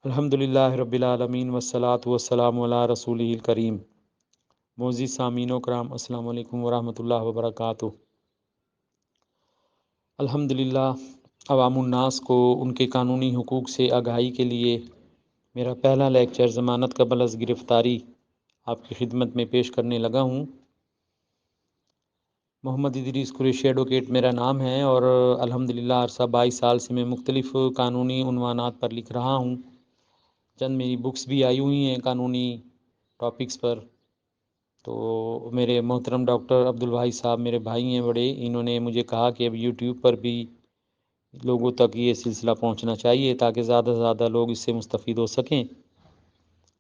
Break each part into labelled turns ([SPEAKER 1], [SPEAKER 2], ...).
[SPEAKER 1] الحمدللہ رب العالمین والصلاة والسلام علی رسولہ الکریم۔ معزز سامعین و کرام، السلام علیکم ورحمۃ اللہ وبرکاتہ۔ الحمدللہ عوام الناس کو ان کے قانونی حقوق سے آگاہی کے لیے میرا پہلا لیکچر ضمانت قبل از گرفتاری آپ کی خدمت میں پیش کرنے لگا ہوں۔ محمد ادریس قریشی ایڈوکیٹ میرا نام ہے اور الحمدللہ عرصہ 22 سال سے میں مختلف قانونی عنوانات پر لکھ رہا ہوں۔ چند میری بکس بھی آئی ہوئی ہیں قانونی ٹاپکس پر۔ تو میرے محترم ڈاکٹر عبدالواحد صاحب میرے بھائی ہیں بڑے، انہوں نے مجھے کہا کہ اب یوٹیوب پر بھی لوگوں تک یہ سلسلہ پہنچنا چاہیے تاکہ زیادہ سے زیادہ لوگ اس سے مستفید ہو سکیں۔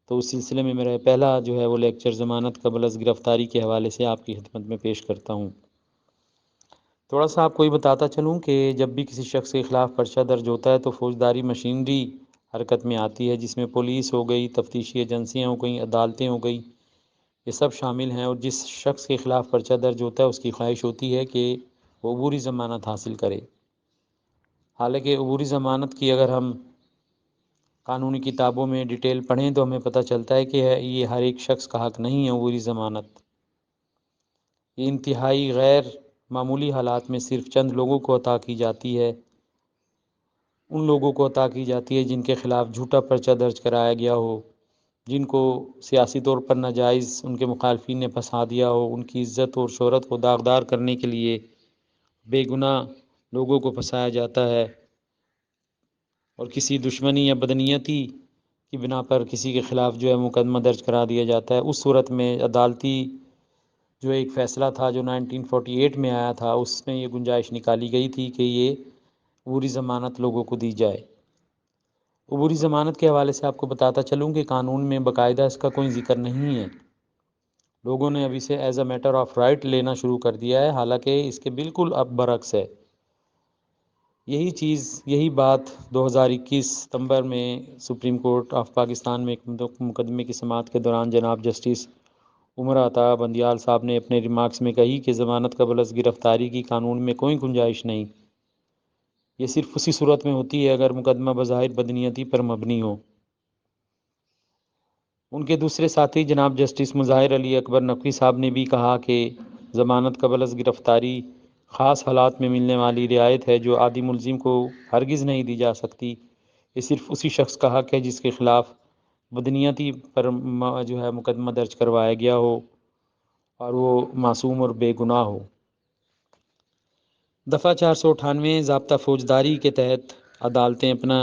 [SPEAKER 1] تو اس سلسلے میں میرا پہلا جو ہے وہ لیکچر ضمانت قبل از گرفتاری کے حوالے سے آپ کی خدمت میں پیش کرتا ہوں۔ تھوڑا سا آپ کو یہ بتاتا چلوں کہ جب بھی کسی شخص کے خلاف پرچہ درج ہوتا ہے تو فوجداری مشینری حرکت میں آتی ہے، جس میں پولیس ہو گئی، تفتیشی ایجنسیاں ہو گئیں، عدالتیں ہو گئی، یہ سب شامل ہیں۔ اور جس شخص کے خلاف پرچہ درج ہوتا ہے اس کی خواہش ہوتی ہے کہ وہ عبوری ضمانت حاصل کرے۔ حالانکہ عبوری ضمانت کی اگر ہم قانونی کتابوں میں ڈیٹیل پڑھیں تو ہمیں پتہ چلتا ہے کہ یہ ہر ایک شخص کا حق نہیں ہے عبوری ضمانت۔ یہ انتہائی غیر معمولی حالات میں صرف چند لوگوں کو عطا کی جاتی ہے۔ ان لوگوں کو عطا کی جاتی ہے جن کے خلاف جھوٹا پرچہ درج کرایا گیا ہو، جن کو سیاسی طور پر ناجائز ان کے مخالفین نے پھنسا دیا ہو، ان کی عزت اور شہرت کو داغدار کرنے کے لیے بے گناہ لوگوں کو پھنسایا جاتا ہے، اور کسی دشمنی یا بدنیتی کی بنا پر کسی کے خلاف جو ہے مقدمہ درج کرا دیا جاتا ہے۔ اس صورت میں عدالتی جو ایک فیصلہ تھا جو 1948 میں آیا تھا، اس میں یہ گنجائش نکالی گئی تھی کہ یہ عبوری ضمانت لوگوں کو دی جائے۔ عبوری ضمانت کے حوالے سے آپ کو بتاتا چلوں کہ قانون میں باقاعدہ اس کا کوئی ذکر نہیں ہے۔ لوگوں نے اب اسے as a matter of right لینا شروع کر دیا ہے، حالانکہ اس کے بالکل اب برعکس ہے۔ یہی بات 2021 ستمبر میں سپریم کورٹ آف پاکستان میں ایک مقدمے کی سماعت کے دوران جناب جسٹس عمر عطا بندیال صاحب نے اپنے ریمارکس میں کہی کہ ضمانت قبل از گرفتاری کی قانون میں کوئی گنجائش نہیں۔ یہ صرف اسی صورت میں ہوتی ہے اگر مقدمہ بظاہر بدنیتی پر مبنی ہو۔ ان کے دوسرے ساتھی جناب جسٹس مظاہر علی اکبر نقوی صاحب نے بھی کہا کہ ضمانت قبل از گرفتاری خاص حالات میں ملنے والی رعایت ہے جو عادی ملزم کو ہرگز نہیں دی جا سکتی۔ یہ صرف اسی شخص کا حق ہے جس کے خلاف بدنیتی پر جو ہے مقدمہ درج کروایا گیا ہو اور وہ معصوم اور بے گناہ ہو۔ دفعہ 498 ضابطہ فوجداری کے تحت عدالتیں اپنا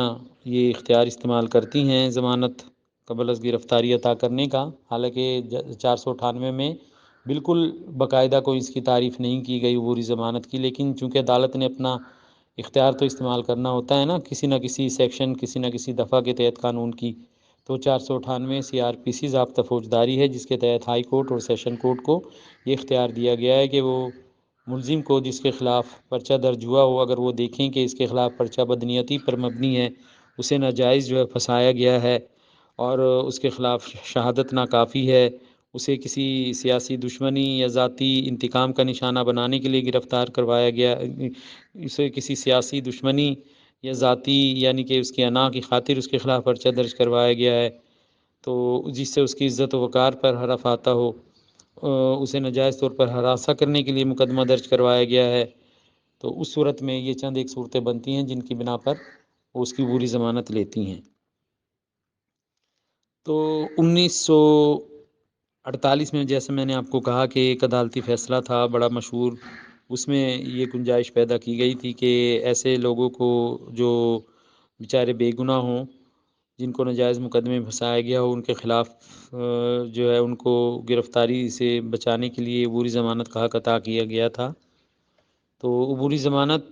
[SPEAKER 1] یہ اختیار استعمال کرتی ہیں ضمانت قبل از گرفتاری عطا کرنے کا، حالانکہ 498 میں بالکل باقاعدہ کوئی اس کی تعریف نہیں کی گئی عبوری ضمانت کی، لیکن چونکہ عدالت نے اپنا اختیار تو استعمال کرنا ہوتا ہے نا، کسی نہ کسی سیکشن، کسی نہ کسی دفعہ کے تحت قانون کی، تو 498 CRPC ضابطہ فوجداری ہے جس کے تحت ہائی کورٹ اور سیشن کورٹ کو یہ اختیار دیا گیا ہے کہ وہ ملزم کو جس کے خلاف پرچہ درج ہوا ہو، اگر وہ دیکھیں کہ اس کے خلاف پرچہ بدنیتی پر مبنی ہے، اسے ناجائز جو ہے پھنسایا گیا ہے اور اس کے خلاف شہادت ناکافی ہے، اسے کسی سیاسی دشمنی یا ذاتی انتقام کا نشانہ بنانے کے لیے گرفتار کروایا گیا، اسے کسی سیاسی دشمنی یا ذاتی یعنی کہ اس کی انا کی خاطر اس کے خلاف پرچہ درج کروایا گیا ہے، تو جس سے اس کی عزت و وقار پر حرف آتا ہو، اسے ناجائز طور پر ہراساں کرنے کے لیے مقدمہ درج کروایا گیا ہے، تو اس صورت میں یہ چند ایک صورتیں بنتی ہیں جن کی بنا پر وہ اس کی عبوری ضمانت لیتی ہیں۔ تو 1948 میں جیسے میں نے آپ کو کہا کہ ایک عدالتی فیصلہ تھا بڑا مشہور، اس میں یہ گنجائش پیدا کی گئی تھی کہ ایسے لوگوں کو جو بیچارے بے گناہ ہوں، جن کو ناجائز مقدمے میں پھنسایا گیا ہو، ان کے خلاف جو ہے ان کو گرفتاری سے بچانے کے لیے عبوری ضمانت کا حق عطا کیا گیا تھا۔ تو عبوری ضمانت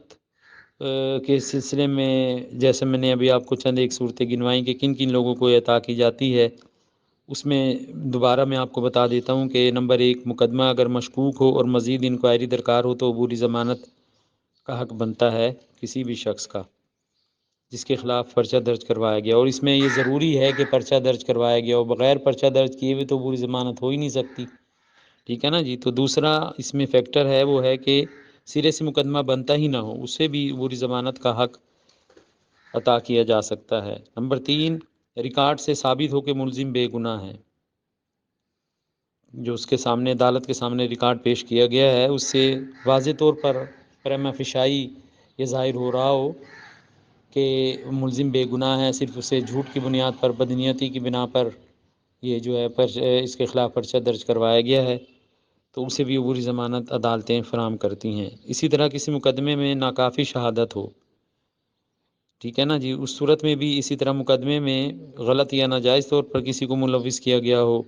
[SPEAKER 1] کے سلسلے میں جیسے میں نے ابھی آپ کو چند ایک صورتیں گنوائیں کہ کن کن لوگوں کو یہ عطا کی جاتی ہے، اس میں دوبارہ میں آپ کو بتا دیتا ہوں کہ نمبر 1، مقدمہ اگر مشکوک ہو اور مزید انکوائری درکار ہو تو عبوری ضمانت کا حق بنتا ہے کسی بھی شخص کا جس کے خلاف پرچہ درج کروایا گیا، اور اس میں یہ ضروری ہے کہ پرچہ درج کروایا گیا ہو، بغیر پرچہ درج کیے ہوئے تو عبوری ضمانت ہو ہی نہیں سکتی، ٹھیک ہے نا جی۔ تو دوسرا اس میں فیکٹر ہے وہ ہے کہ سرے سے مقدمہ بنتا ہی نہ ہو، اسے بھی عبوری ضمانت کا حق عطا کیا جا سکتا ہے۔ نمبر 3، ریکارڈ سے ثابت ہو کہ ملزم بے گناہ ہے، جو اس کے سامنے عدالت کے سامنے ریکارڈ پیش کیا گیا ہے اس سے واضح طور پر پریما فشائی یہ ظاہر ہو رہا ہو کہ ملزم بے گناہ ہے، صرف اسے جھوٹ کی بنیاد پر، بدنیتی کی بنا پر یہ جو ہے اس کے خلاف پرچہ درج کروایا گیا ہے، تو اسے بھی عبوری ضمانت عدالتیں فراہم کرتی ہیں۔ اسی طرح کسی مقدمے میں ناکافی شہادت ہو، ٹھیک ہے نا جی، اس صورت میں بھی اسی طرح مقدمے میں غلط یا ناجائز طور پر کسی کو ملوث کیا گیا ہو،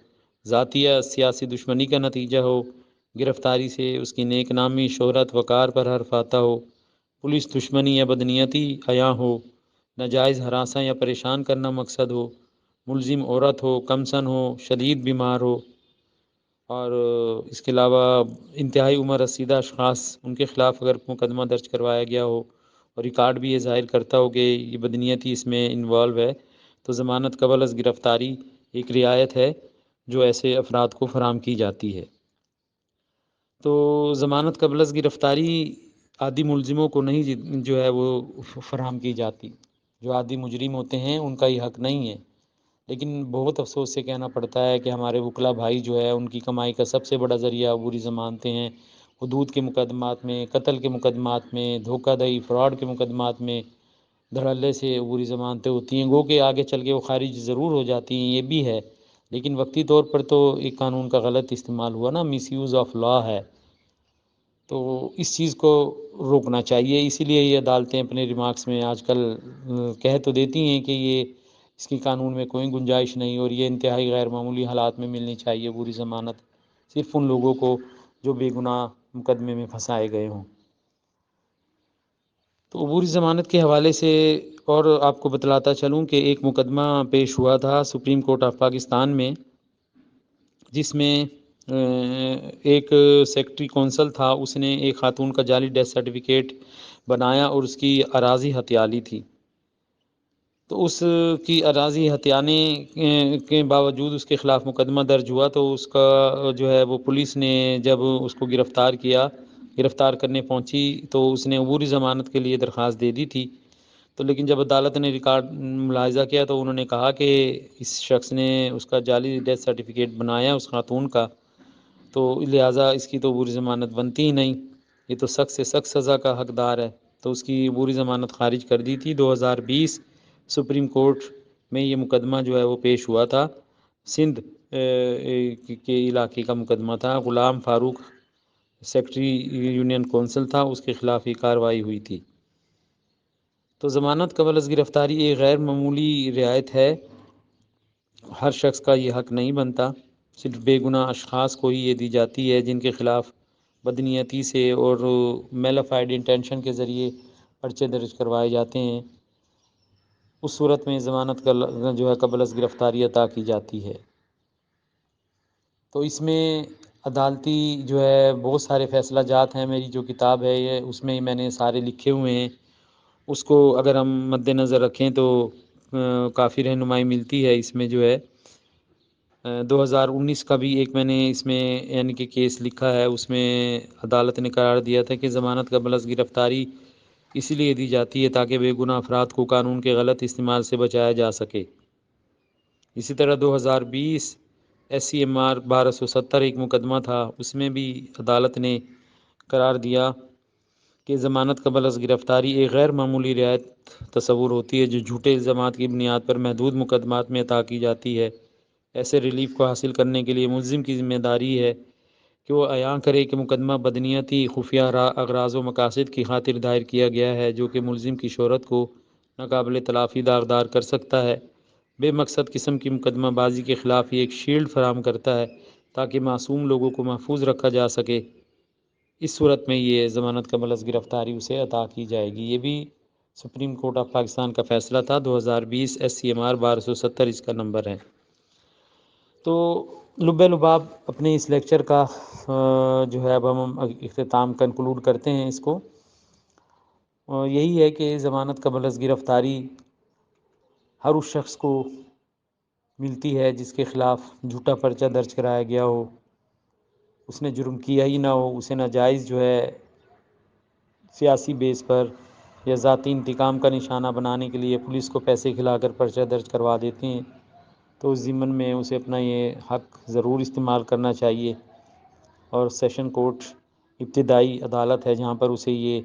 [SPEAKER 1] ذاتی یا سیاسی دشمنی کا نتیجہ ہو، گرفتاری سے اس کی نیک نامی، شہرت، وقار پر حرف آتا ہو، پولیس دشمنی یا بدنیتی عیاں ہو، ناجائز ہراساں یا پریشان کرنا مقصد ہو، ملزم عورت ہو، کمسن ہو، شدید بیمار ہو، اور اس کے علاوہ انتہائی عمر رسیدہ اشخاص ان کے خلاف اگر مقدمہ درج کروایا گیا ہو اور ریکارڈ بھی یہ ظاہر کرتا ہو کہ یہ بدنیتی اس میں انوالو ہے، تو ضمانت قبل از گرفتاری ایک رعایت ہے جو ایسے افراد کو فراہم کی جاتی ہے۔ تو ضمانت قبل از گرفتاری عادی ملزموں کو نہیں جو ہے وہ فراہم کی جاتی، جو عادی مجرم ہوتے ہیں ان کا یہ حق نہیں ہے، لیکن بہت افسوس سے کہنا پڑتا ہے کہ ہمارے وکلا بھائی جو ہے ان کی کمائی کا سب سے بڑا ذریعہ عبوری ضمانتیں ہیں۔ حدود کے مقدمات میں، قتل کے مقدمات میں، دھوکہ دہی فراڈ کے مقدمات میں دھڑلے سے عبوری ضمانتیں ہوتی ہیں، گو کہ آگے چل کے وہ خارج ضرور ہو جاتی ہیں، یہ بھی ہے، لیکن وقتی طور پر تو ایک قانون کا غلط استعمال ہوا نا، مس یوز آف لا ہے، تو اس چیز کو روکنا چاہیے۔ اسی لیے یہ عدالتیں اپنے ریمارکس میں آج کل کہہ تو دیتی ہیں کہ یہ اس کی قانون میں کوئی گنجائش نہیں اور یہ انتہائی غیر معمولی حالات میں ملنی چاہیے عبوری ضمانت، صرف ان لوگوں کو جو بے گناہ مقدمے میں پھنسائے گئے ہوں۔ تو عبوری ضمانت کے حوالے سے اور آپ کو بتلاتا چلوں کہ ایک مقدمہ پیش ہوا تھا سپریم کورٹ آف پاکستان میں، جس میں ایک سیکٹری کونسل تھا، اس نے ایک خاتون کا جعلی ڈیتھ سرٹیفکیٹ بنایا اور اس کی اراضی ہتھیالی تھی، تو اس کی اراضی ہتھیانے کے باوجود اس کے خلاف مقدمہ درج ہوا، تو اس کا جو ہے وہ پولیس نے جب اس کو گرفتار کرنے پہنچی تو اس نے عبوری ضمانت کے لیے درخواست دے دی تھی، تو لیکن جب عدالت نے ریکارڈ ملاحظہ کیا تو انہوں نے کہا کہ اس شخص نے اس کا جعلی ڈیتھ سرٹیفکیٹ بنایا اس خاتون کا، تو لہٰذا اس کی تو عبوری ضمانت بنتی ہی نہیں، یہ تو سخت سے سخت سزا کا حقدار ہے، تو اس کی عبوری ضمانت خارج کر دی تھی۔ 2020 سپریم کورٹ میں یہ مقدمہ جو ہے وہ پیش ہوا تھا، سندھ کے علاقے کا مقدمہ تھا، غلام فاروق سیکٹری یونین کونسل تھا، اس کے خلاف یہ کارروائی ہوئی تھی۔ تو ضمانت قبل از گرفتاری ایک غیر معمولی رعایت ہے، ہر شخص کا یہ حق نہیں بنتا، صرف بے گناہ اشخاص کو ہی یہ دی جاتی ہے جن کے خلاف بدنیتی سے اور میلافائڈ انٹینشن کے ذریعے پرچے درج کروائے جاتے ہیں، اس صورت میں ضمانت کا جو ہے قبل از گرفتاری عطا کی جاتی ہے۔ تو اس میں عدالتی جو ہے بہت سارے فیصلہ جات ہیں، میری جو کتاب ہے یہ اس میں میں نے سارے لکھے ہوئے ہیں، اس کو اگر ہم مد نظر رکھیں تو کافی رہنمائی ملتی ہے۔ اس میں جو ہے 2019 کا بھی ایک میں نے اس میں یعنی کہ کیس لکھا ہے، اس میں عدالت نے قرار دیا تھا کہ ضمانت قبل از گرفتاری اس لیے دی جاتی ہے تاکہ بے گناہ افراد کو قانون کے غلط استعمال سے بچایا جا سکے۔ اسی طرح 2020 SCMR 1270 ایک مقدمہ تھا، اس میں بھی عدالت نے قرار دیا کہ ضمانت قبل از گرفتاری ایک غیر معمولی رعایت تصور ہوتی ہے جو جھوٹے الزامات کی بنیاد پر محدود مقدمات میں عطا کی جاتی ہے۔ ایسے ریلیف کو حاصل کرنے کے لیے ملزم کی ذمہ داری ہے کہ وہ عیاں کرے کہ مقدمہ بدنیتی خفیہ اغراض و مقاصد کی خاطر دائر کیا گیا ہے، جو کہ ملزم کی شہرت کو ناقابل تلافی داغدار کر سکتا ہے۔ بے مقصد قسم کی مقدمہ بازی کے خلاف یہ ایک شیلڈ فراہم کرتا ہے تاکہ معصوم لوگوں کو محفوظ رکھا جا سکے، اس صورت میں یہ ضمانت قبل از گرفتاری اسے عطا کی جائے گی۔ یہ بھی سپریم کورٹ آف پاکستان کا فیصلہ تھا، 2020 SCMR 1270 اس کا نمبر ہے۔ تو لب لباب اپنے اس لیکچر کا جو ہے اب ہم اختتام کنکلوڈ کرتے ہیں اس کو، یہی ہے کہ ضمانت قبل از گرفتاری ہر اس شخص کو ملتی ہے جس کے خلاف جھوٹا پرچہ درج کرایا گیا ہو، اس نے جرم کیا ہی نہ ہو، اسے ناجائز جو ہے سیاسی بیس پر یا ذاتی انتقام کا نشانہ بنانے کے لیے پولیس کو پیسے کھلا کر پرچہ درج کروا دیتے ہیں، تو اس ضمن میں اسے اپنا یہ حق ضرور استعمال کرنا چاہیے، اور سیشن کورٹ ابتدائی عدالت ہے جہاں پر اسے یہ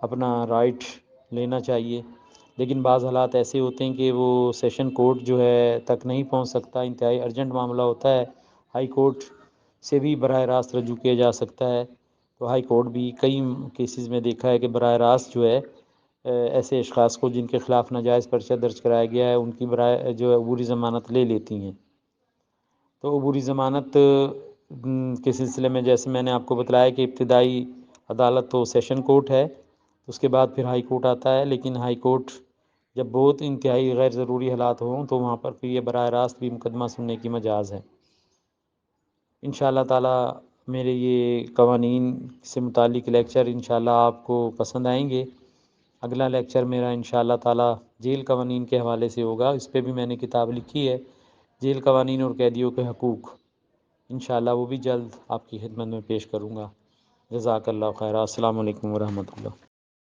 [SPEAKER 1] اپنا رائٹ لینا چاہیے۔ لیکن بعض حالات ایسے ہوتے ہیں کہ وہ سیشن کورٹ جو ہے تک نہیں پہنچ سکتا، انتہائی ارجنٹ معاملہ ہوتا ہے، ہائی کورٹ سے بھی براہ راست رجوع کیا جا سکتا ہے۔ تو ہائی کورٹ بھی کئی کیسز میں دیکھا ہے کہ براہ راست جو ہے ایسے اشخاص کو جن کے خلاف ناجائز پرچہ درج کرایا گیا ہے ان کی براہ جو ہے عبوری ضمانت لے لیتی ہیں۔ تو عبوری ضمانت کے سلسلے میں جیسے میں نے آپ کو بتلایا کہ ابتدائی عدالت تو سیشن کورٹ ہے، اس کے بعد پھر ہائی کورٹ آتا ہے، لیکن ہائی کورٹ جب بہت انتہائی غیر ضروری حالات ہوں تو وہاں پر پھر یہ براہ راست بھی مقدمہ سننے کی مجاز ہے۔ انشاءاللہ تعالی میرے یہ قوانین سے متعلق لیکچر انشاءاللہ آپ کو پسند آئیں گے۔ اگلا لیکچر میرا انشاءاللہ تعالی جیل قوانین کے حوالے سے ہوگا، اس پہ بھی میں نے کتاب لکھی ہے، جیل قوانین اور قیدیوں کے حقوق۔ انشاءاللہ وہ بھی جلد آپ کی خدمت میں پیش کروں گا۔ جزاک اللہ خیر۔ السلام علیکم ورحمۃ اللہ۔